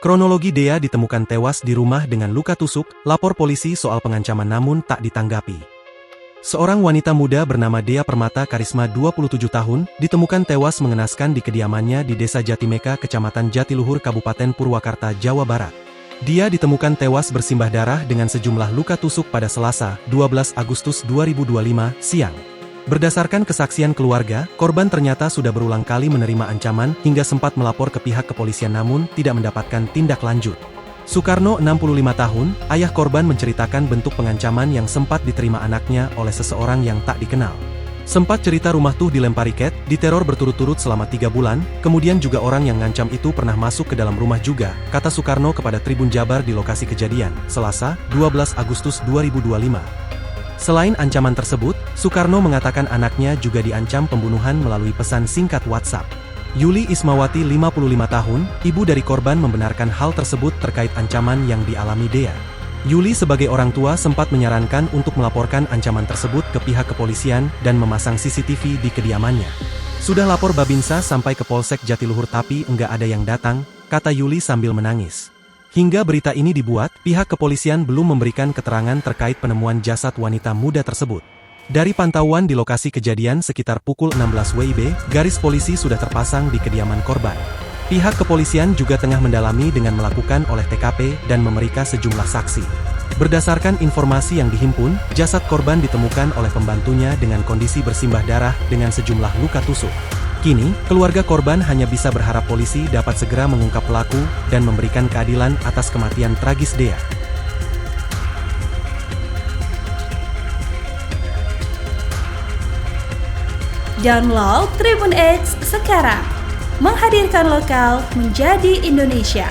Kronologi Dea ditemukan tewas di rumah dengan luka tusuk, lapor polisi soal pengancaman namun tak ditanggapi. Seorang wanita muda bernama Dea Permata Karisma 27 tahun, ditemukan tewas mengenaskan di kediamannya di Desa Jatimeka, Kecamatan Jatiluhur, Kabupaten Purwakarta, Jawa Barat. Dia ditemukan tewas bersimbah darah dengan sejumlah luka tusuk pada Selasa, 12 Agustus 2025, siang. Berdasarkan kesaksian keluarga, korban ternyata sudah berulang kali menerima ancaman hingga sempat melapor ke pihak kepolisian namun tidak mendapatkan tindak lanjut. Sukarno, 65 tahun, ayah korban menceritakan bentuk pengancaman yang sempat diterima anaknya oleh seseorang yang tak dikenal. Sempat cerita rumah tuh dilempari ket, diteror berturut-turut selama 3 bulan, kemudian juga orang yang ngancam itu pernah masuk ke dalam rumah juga, kata Sukarno kepada Tribun Jabar di lokasi kejadian, Selasa, 12 Agustus 2025. Selain ancaman tersebut, Sukarno mengatakan anaknya juga diancam pembunuhan melalui pesan singkat WhatsApp. Yuli Ismawati, 55 tahun, ibu dari korban membenarkan hal tersebut terkait ancaman yang dialami Dea. Yuli sebagai orang tua sempat menyarankan untuk melaporkan ancaman tersebut ke pihak kepolisian dan memasang CCTV di kediamannya. Sudah lapor Babinsa sampai ke Polsek Jatiluhur tapi enggak ada yang datang, kata Yuli sambil menangis. Hingga berita ini dibuat, pihak kepolisian belum memberikan keterangan terkait penemuan jasad wanita muda tersebut. Dari pantauan di lokasi kejadian sekitar pukul 16 WIB, garis polisi sudah terpasang di kediaman korban. Pihak kepolisian juga tengah mendalami dengan melakukan olah TKP dan memeriksa sejumlah saksi. Berdasarkan informasi yang dihimpun, jasad korban ditemukan oleh pembantunya dengan kondisi bersimbah darah dengan sejumlah luka tusuk. Kini, keluarga korban hanya bisa berharap polisi dapat segera mengungkap pelaku dan memberikan keadilan atas kematian tragis Dea. Download Tribun X sekarang, menghadirkan lokal menjadi Indonesia.